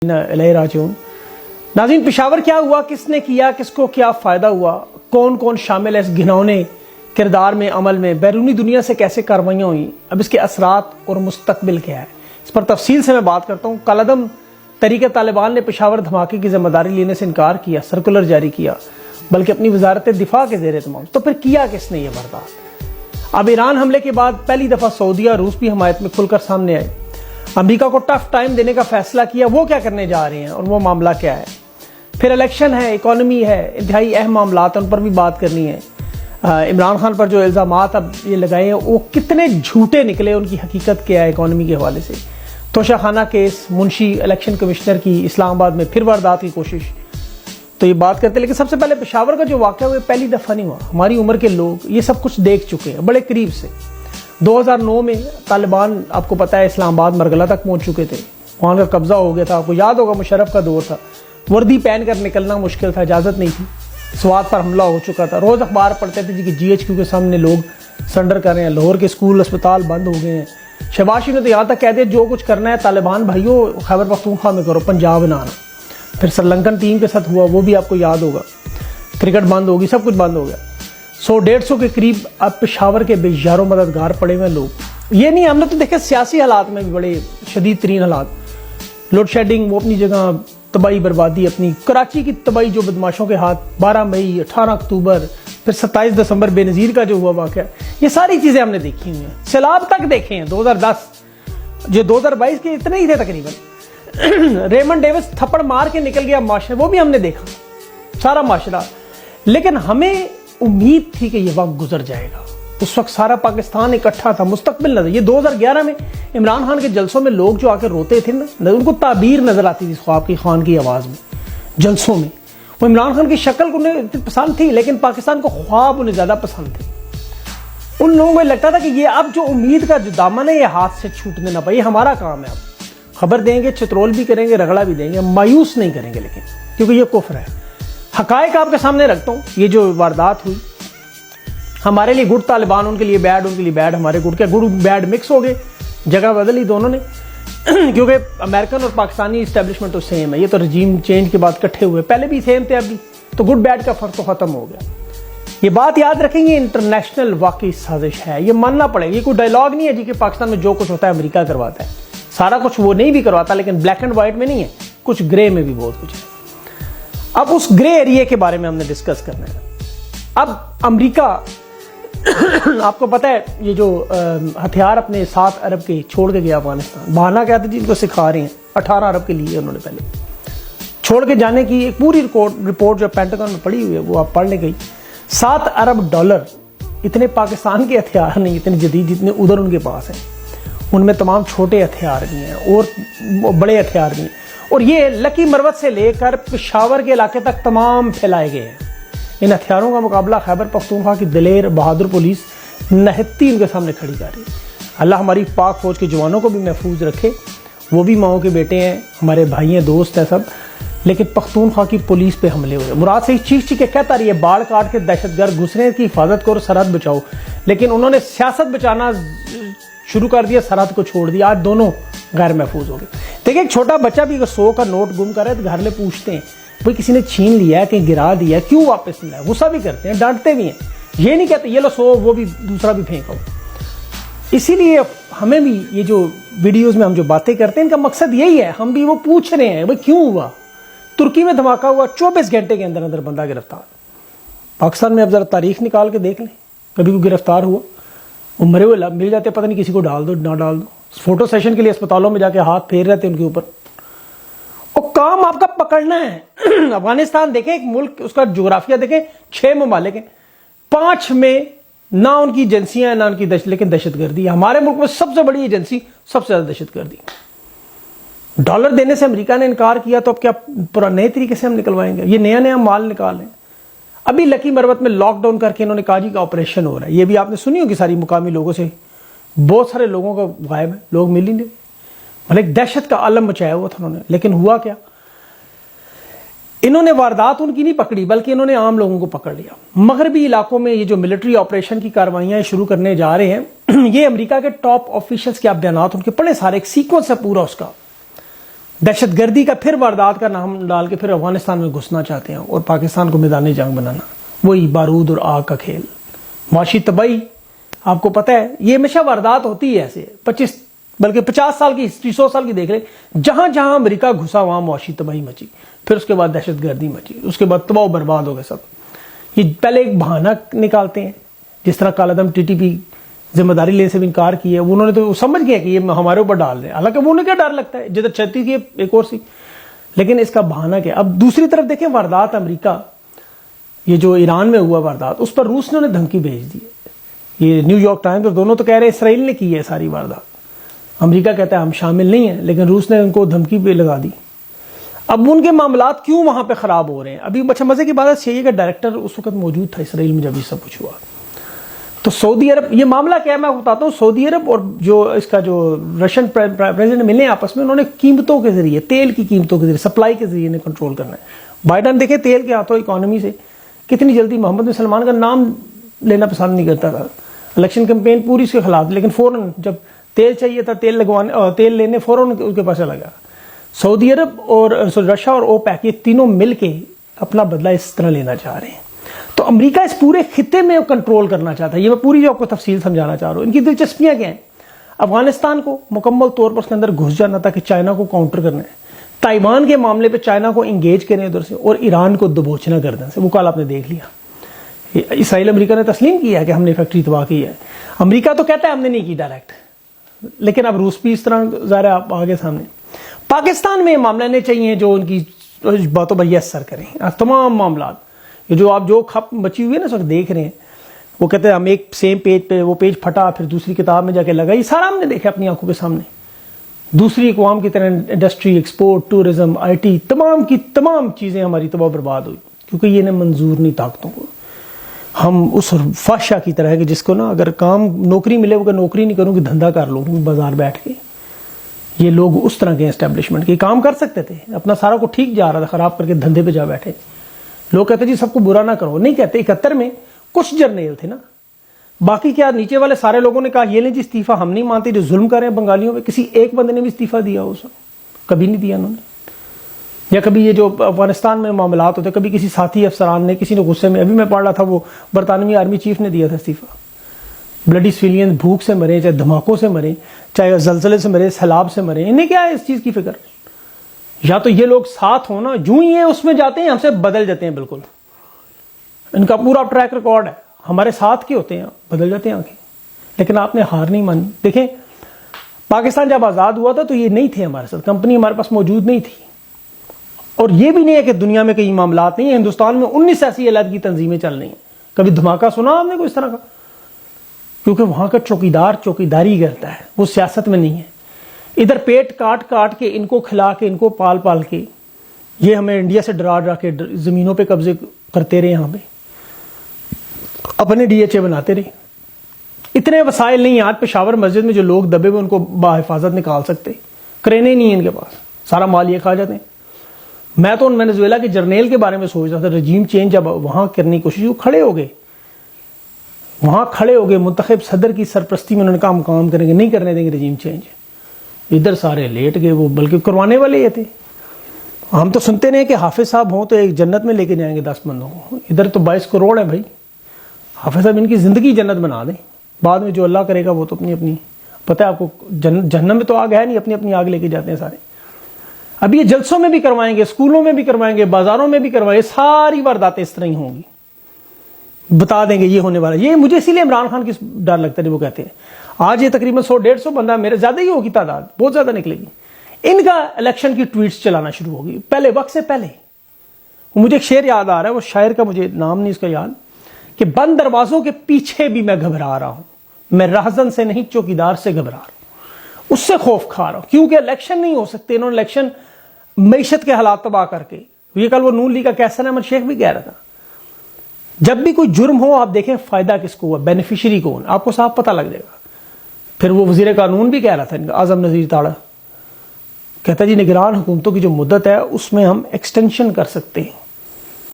الہ راجعون۔ ناظرین، پشاور کیا ہوا، کس نے کیا، کس کو کیا فائدہ ہوا، کون کون شامل ہے اس گھنونے کردار میں، عمل میں، بیرونی دنیا سے کیسے کاروائیاں ہوئیں، اب اس کے اثرات اور مستقبل کیا ہے، اس پر تفصیل سے میں بات کرتا ہوں۔ کالعدم طریقہ طالبان نے پشاور دھماکے کی ذمہ داری لینے سے انکار کیا، سرکولر جاری کیا، بلکہ اپنی وزارت دفاع کے زیر اہتمام۔ تو پھر کیا کس نے یہ واردات؟ اب ایران حملے کے بعد پہلی دفعہ سعودیہ روس بھی حمایت میں کھل کر سامنے آئے۔ امریکہ کو ٹف ٹائم دینے کا فیصلہ کیا، وہ کیا کرنے جا رہے ہیں اور وہ معاملہ کیا ہے؟ پھر الیکشن ہے، اکانومی ہے، انتہائی اہم معاملات ہیں، ان پر بھی بات کرنی ہے۔ عمران خان پر جو الزامات اب یہ لگائے ہیں وہ کتنے جھوٹے نکلے، ان کی حقیقت کیا ہے اکانومی کے حوالے سے۔ توشہ خانہ کیس، منشی الیکشن کمشنر کی اسلام آباد میں پھر واردات کی کوشش، تو یہ بات کرتے ہیں۔ لیکن سب سے پہلے پشاور کا جو واقعہ ہوا پہلی دفعہ نہیں ہوا، ہماری عمر کے لوگ یہ سب کچھ دیکھ چکے ہیں بڑے قریب سے۔ 2009 میں طالبان آپ کو پتہ ہے اسلام آباد مرغلہ تک پہنچ چکے تھے، وہاں کا قبضہ ہو گیا تھا، آپ کو یاد ہوگا مشرف کا دور تھا، وردی پہن کر نکلنا مشکل تھا، اجازت نہیں تھی، سوات پر حملہ ہو چکا تھا، روز اخبار پڑھتے تھے کہ جی ایچ کیو کے سامنے لوگ سرنڈر کر رہے ہیں، لاہور کے اسکول اسپتال بند ہو گئے ہیں۔ شہباز شریف نے تو یہاں تک کہہ دیا جو کچھ کرنا ہے طالبان بھائیوں خیبر پختونخوا میں کرو، پنجاب نہ آنا۔ پھر سری لنکن ٹیم کے ساتھ ہوا، وہ بھی آپ کو یاد ہوگا، کرکٹ بند ہوگی، سب کچھ بند ہو گیا۔ 100-150 کے قریب اب پشاور کے بے یار و مددگار پڑے ہوئے لوگ۔ یہ نہیں، ہم نے تو دیکھا سیاسی حالات میں بھی بڑے شدید ترین حالات، لوڈ شیڈنگ وہ اپنی جگہ، تباہی بربادی اپنی، کراچی کی تباہی جو بدماشوں کے ہاتھ، 12 مئی 18 اکتوبر پھر 27 دسمبر بے نظیر کا جو ہوا واقعہ، یہ ساری چیزیں ہم نے دیکھی ہوئی ہیں، سیلاب تک دیکھے ہیں 2010 جو 2022 کے اتنے ہی تھے تقریباً۔ ریمنڈ ڈیوس تھپڑ مار کے نکل گیا معاشرے، وہ بھی ہم نے دیکھا سارا معاشرہ، لیکن ہمیں امید تھی کہ یہ وقت گزر جائے گا۔ اس وقت سارا پاکستان اکٹھا تھا، مستقبل نظر۔ یہ 2011 میں عمران خان کے جلسوں میں لوگ جو آ کے روتے تھے نا، ان کو تعبیر نظر آتی تھی خواب کی خان کی آواز میں، جلسوں میں۔ وہ عمران خان کی شکل کو انہیں پسند تھی، لیکن پاکستان کو خواب انہیں زیادہ پسند تھے۔ ان لوگوں کو لگتا تھا کہ یہ اب جو امید کا جو دامن ہے یہ ہاتھ سے چھوٹنے نہ پائے، یہ ہمارا کام ہے، اب خبر دیں گے، چترول بھی کریں گے، رگڑا بھی دیں گے، مایوس نہیں کریں گے، لیکن کیونکہ یہ کفر ہے۔ حقائق آپ کے سامنے رکھتا ہوں، یہ جو واردات ہوئی ہمارے لیے گڈ طالبان، ان کے لیے بیڈ، ان کے لیے بیڈ، ہمارے گڈ، کیا گڈ بیڈ مکس ہو گئے، جگہ بدلی دونوں نے، کیونکہ امریکن اور پاکستانی اسٹیبلشمنٹ تو سیم ہے، یہ تو رجیم چینج کے بعد کٹھے ہوئے، پہلے بھی سیم تھے اب بھی، تو گڈ بیڈ کا فرق تو ختم ہو گیا۔ یہ بات یاد رکھیں، یہ انٹرنیشنل واقعی سازش ہے، یہ ماننا پڑے گا، یہ کوئی ڈائلاگ نہیں ہے جی کہ پاکستان میں جو کچھ ہوتا ہے امریکہ کرواتا ہے، سارا کچھ وہ نہیں بھی کرواتا، لیکن بلیک اینڈ وائٹ میں نہیں ہے، کچھ گرے میں بھی بہت کچھ ہے۔ اب اس گرے ایریے کے بارے میں ہم نے ڈسکس کرنا ہے۔ اب امریکہ آپ کو پتہ ہے یہ جو ہتھیار اپنے 7 ارب کے چھوڑ کے گیا افغانستان، بہانہ کیا تھا جن کو سکھا رہے ہیں، 18 ارب کے لیے انہوں نے پہلے چھوڑ کے جانے کی ایک پوری رپورٹ جو پینٹاگن میں پڑی ہوئی ہے وہ آپ پڑھنے گئی۔ 7 ارب ڈالر، اتنے پاکستان کے ہتھیار نہیں، اتنے جدید جتنے ادھر ان کے پاس ہیں، ان میں تمام چھوٹے ہتھیار بھی ہیں اور بڑے ہتھیار بھی ہیں، اور یہ لکی مروت سے لے کر پشاور کے علاقے تک تمام پھیلائے گئے ہیں۔ ان ہتھیاروں کا مقابلہ خیبر پختونخوا کی دلیر بہادر پولیس نہتی ان کے سامنے کھڑی کر رہی ہے۔ اللہ ہماری پاک فوج کے جوانوں کو بھی محفوظ رکھے، وہ بھی ماؤں کے بیٹے ہیں، ہمارے بھائی ہیں، دوست ہیں سب، لیکن پختونخوا کی پولیس پہ حملے ہوئے۔ مراد سے چیخ چیخ کے کہتا رہی ہے باڑ کاٹ کے دہشت گرد گھس رہے ہیں، کی حفاظت کرو، سرحد بچاؤ، لیکن انہوں نے سیاست بچانا شروع کر دیا، سرحد کو چھوڑ دیا، آج دونوں غیر محفوظ ہو گئے۔ دیکھیں ایک چھوٹا بچہ بھی اگر 100 کا نوٹ گم کر رہا ہے تو گھر لے پوچھتے ہیں بھئی کسی نے چھین لیا ہے، کہیں گرا دیا ہے، کیوں واپس نہیں لایا، غصہ بھی کرتے ہیں، ڈانٹتے بھی ہیں، یہ نہیں کہتے یہ لو 100 وہ بھی دوسرا بھی پھینکو۔ اسی لیے ہمیں بھی یہ جو ویڈیوز میں ہم جو باتیں کرتے ہیں ان کا مقصد یہی ہے، ہم بھی وہ پوچھ رہے ہیں بھئی کیوں ہوا۔ ترکی میں دھماکہ ہوا، 24 گھنٹے کے اندر اندر بندہ گرفتار۔ پاکستان میں اب ذرا تاریخ نکال کے دیکھ لیں، کبھی کوئی گرفتار ہوا، وہ مرے ہوئے مل جاتے، پتہ نہیں کسی کو ڈال دو نہ ڈال دو، فوٹو سیشن کے لیے اسپتالوں میں جا کے ہاتھ پھیر رہتے ان کے اوپر، اور کام آپ کا پکڑنا ہے۔ افغانستان دیکھیں ایک ملک، اس کا جغرافیہ دیکھیں، 6 ممالک ہیں، 5 میں نہ ان کی ایجنسیاں ہیں نہ ان کی لیکن دہشت گردی ہے۔ ہمارے ملک میں سب سے بڑی ایجنسی، سب سے زیادہ دہشت گردی۔ ڈالر دینے سے امریکہ نے انکار کیا تو اب کیا پورا نئے طریقے سے ہم نکلوائیں گے، یہ نیا مال نکال ہیں۔ ابھی لکی مروت میں لاک ڈاؤن کر کے انہوں نے کہا جی کا آپریشن ہو رہا ہے، یہ بھی آپ نے سنی ہوگی ساری مقامی لوگوں سے، بہت سارے لوگوں کا غائب ہے، لوگ مل ہی نہیں، مطلب دہشت کا عالم مچایا ہوا تھا انہوں نے۔ لیکن ہوا کیا، انہوں نے واردات ان کی نہیں پکڑی بلکہ انہوں نے عام لوگوں کو پکڑ لیا۔ مغربی علاقوں میں یہ جو ملٹری آپریشن کی کاروائیاں شروع کرنے جا رہے ہیں، یہ امریکہ کے ٹاپ آفیشلز کے بیانات ان کے بڑے سارے ایک سیکوینس ہے پورا اس کا، دہشت گردی کا پھر واردات کا نام ڈال کے پھر افغانستان میں گھسنا چاہتے ہیں اور پاکستان کو میدان جنگ بنانا. وہی بارود اور آگ کا کھیل, معاشی تباہی. آپ کو پتہ ہے یہ ہمیشہ واردات ہوتی ہے ایسے 25 بلکہ 50 سال کی ہسٹری, 100 سال کی دیکھ لیں, جہاں جہاں امریکہ گھسا وہاں معاشی تباہی مچی, پھر اس کے بعد دہشت گردی مچی, اس کے بعد تباہ و برباد ہو گئے سب. یہ پہلے ایک بہانہ نکالتے ہیں, جس طرح کالعدم ٹی ٹی پی ذمہ داری لینے سے بھی انکار کیا, انہوں نے تو سمجھ گیا کہ یہ ہمارے اوپر ڈال رہے ہیں, حالانکہ وہ انہیں کیا ڈر لگتا ہے, جدھر چھتی تھی ایک اور سی, لیکن اس کا بہانہ کیا. اب دوسری طرف دیکھیں واردات امریکہ, یہ جو ایران میں ہوا واردات, اس پر روس نے انہیں دھمکی بھیج دی. یہ نیو یارک ٹائمز اور دونوں تو کہہ رہے ہیں اسرائیل نے کی ہے ساری واردات, امریکہ کہتا ہے ہم شامل نہیں ہیں, لیکن روس نے ان کو دھمکی بھی لگا دی. اب ان کے معاملات کیوں وہاں پہ خراب ہو رہے ہیں؟ ابھی اچھا مزے کی بات ہے کہ ڈائریکٹر اس وقت موجود تھا اسرائیل میں جب یہ سب کچھ ہوا. تو سعودی عرب, یہ معاملہ کیا ہے میں بتاتا ہوں. سعودی عرب اور جو اس کا جو رشین پریزیڈنٹ ملے ہیں آپس میں, انہوں نے قیمتوں کے ذریعے, تیل کی قیمتوں کے ذریعے, سپلائی کے ذریعے انہیں کنٹرول کرنا ہے. بائیڈن دیکھیں تیل کے ہاتھوں اکانومی سے کتنی جلدی, محمد بن سلمان کا نام لینا پسند نہیں کرتا تھا, الیکشن کمپین پوری اس کے خلاف, لیکن فوراً جب تیل چاہیے تھا تیل لینے فوراً اس کے پاس چلا گیا. سعودی عرب اور رشیا اور اوپیک یہ تینوں مل کے اپنا بدلہ اس طرح لینا چاہ رہے ہیں. تو امریکہ اس پورے خطے میں کنٹرول کرنا چاہتا ہے. یہ میں پوری جو آپ کو تفصیل سمجھانا چاہ رہا ہوں. ان کی دلچسپیاں کیا ہیں؟ افغانستان کو مکمل طور پر اس کے اندر گھس جانا تھا کہ چائنا کو کاؤنٹر کرنا ہے, تائیوان کے معاملے پہ چائنا کو انگیج کریں ادھر سے, اور ایران کو دبوچنا گردن سے. وہ کل آپ نے دیکھ لیا, اسرائیل امریکہ نے تسلیم کیا کہ ہم نے فیکٹری تباہ کی ہے. امریکہ تو کہتا ہے ہم نے نہیں کی ڈائریکٹ, لیکن اب روس بھی اس طرح ظاہر ہے آگے سامنے. پاکستان میں معاملہ نہیں چاہیے جو ان کی باتوں پر یہ اثر کریں. تمام معاملات یہ جو آپ جو کھپ مچی ہوئی ہے نا اس وقت دیکھ رہے ہیں, وہ کہتے ہیں ہم ایک سیم پیج پہ, وہ پیج پھٹا پھر دوسری کتاب میں جا کے لگا, یہ سارا ہم نے دیکھا اپنی آنکھوں کے سامنے. دوسری اقوام کی طرح industry, export, tourism, I T, تمام کی تمام چیزیں ہماری تباہ برباد ہوئی, کیونکہ یہ انہیں منظور نہیں طاقتوں کو. ہم اس فحشہ کی طرح ہے کہ جس کو نا اگر کام نوکری ملے, وہ نوکری نہیں کروں گی دھندا کر لوں گی بازار بیٹھ کے. یہ لوگ اس طرح کے اسٹیبلشمنٹ کے کام کر سکتے تھے, اپنا سارا کو ٹھیک جا رہا تھا, خراب کر کے دھندے پہ جا بیٹھے. لوگ کہتے جی سب کو برا نہ کرو, نہیں کہتے. 71 میں کچھ جرنیل تھے نا, باقی کیا نیچے والے سارے لوگوں نے کہا یہ لیں جی استعفیٰ, ہم نہیں مانتے جو ظلم کر رہے ہیں بنگالیوں پہ. کسی ایک بندے نے بھی استعفیٰ دیا ہو؟ کبھی نہیں دیا انہوں نے. یا کبھی یہ جو افغانستان میں معاملات ہوتے, کبھی کسی ساتھی افسران نے, کسی نے غصے میں, ابھی میں پڑھ رہا تھا وہ برطانوی آرمی چیف نے دیا تھا استعفیٰ. بلڈی سویلین بھوک سے مرے, چاہے دھماکوں سے مرے, چاہے زلزلے سے مرے, سیلاب سے مرے, انہیں کیا ہے اس چیز کی فکر؟ یا تو یہ لوگ ساتھ ہونا, جو ہی ہیں اس میں جاتے ہیں ہم سے بدل جاتے ہیں بالکل. ان کا پورا ٹریک ریکارڈ ہے, ہمارے ساتھ کے ہوتے ہیں بدل جاتے ہیں آگے. لیکن آپ نے ہار نہیں مانی. دیکھیں پاکستان جب آزاد ہوا تھا تو یہ نہیں تھے ہمارے ساتھ, کمپنی ہمارے پاس موجود نہیں تھی. اور یہ بھی نہیں ہے کہ دنیا میں کئی معاملات نہیں ہیں, ہندوستان میں 19 ایسی علیحدگی تنظیمیں چل رہی ہیں. کبھی دھماکہ سنا آپ نے کوئی اس طرح کا؟ کیونکہ وہاں کا چوکیدار چوکیداری کرتا ہے, وہ سیاست میں نہیں ہے. ادھر پیٹ کاٹ کاٹ کے, ان کو کھلا کے, ان کو پال پال کے, یہ ہمیں انڈیا سے ڈرا ڈرا کے زمینوں پہ قبضے کرتے رہے, یہاں پہ اپنے ڈی ایچ اے بناتے رہے. اتنے وسائل نہیں ہیں آج پشاور مسجد میں جو لوگ دبے ہوئے ان کو باحفاظت نکال سکتے, کرینے نہیں ہیں ان کے پاس, سارا مال یہ کھا جاتے ہیں. میں تو وینزویلا کے جرنیل کے بارے میں سوچ رہا تھا, رجیم چینج جب وہاں کرنے کی کوشش, وہ کھڑے ہو گئے, وہاں کھڑے ہو گئے, منتخب صدر کی سرپرستی میں انہوں نے کہا ہم کام کریں گے, نہیں کرنے دیں گے رجیم چینج. ادھر سارے لیٹ گئے, وہ بلکہ کروانے والے یہ تھے. ہم تو سنتے رہے کہ حافظ صاحب ہوں تو ایک جنت میں لے کے جائیں گے 10 بندوں کو, ادھر تو 22 کروڑ ہے بھائی. حافظ صاحب ان کی زندگی جنت بنا دیں, بعد میں جو اللہ کرے گا وہ تو اپنی اپنی, پتہ ہے آپ کو جہنم میں تو آگ ہے نہیں, اپنی اپنی آگ لے کے جاتے ہیں سارے. اب یہ جلسوں میں بھی کروائیں گے, اسکولوں میں بھی کروائیں گے, بازاروں میں بھی کروائیں گے, ساری وارداتیں اس طرح ہی ہوں گی. بتا دیں گے یہ ہونے والا. یہ مجھے اسی لیے عمران خان کی ڈر لگتا ہے, وہ کہتے ہیں آج یہ تقریباً 100-150 بندہ, میرے زیادہ ہی ہوگی تعداد, بہت زیادہ نکلے گی. ان کا الیکشن کی ٹویٹس چلانا شروع ہوگی پہلے وقت سے پہلے. مجھے ایک شعر یاد آ رہا ہے, وہ شاعر کا مجھے نام نہیں اس کا یاد, کہ بند دروازوں کے پیچھے بھی میں گھبرا رہا ہوں, میں راہزن سے نہیں چوکیدار سے گھبرا رہا ہوں, اس سے خوف کھا رہا ہوں, کیونکہ الیکشن نہیں ہو سکتے. انہوں نے الیکشن معیشت کے حالات تباہ کر کے, یہ کل وہ نون لیگ کا کیسر احمد شیخ بھی کہہ رہا تھا, جب بھی کوئی جرم ہو آپ دیکھیں فائدہ کس کو ہوا, بینیفیشری کون, آپ کو صاف پتہ لگ جائے گا. پھر وہ وزیر قانون بھی کہہ رہا تھا اعظم نذیر تاڑا, کہتا جی نگران حکومتوں کی جو مدت ہے اس میں ہم ایکسٹینشن کر سکتے ہیں,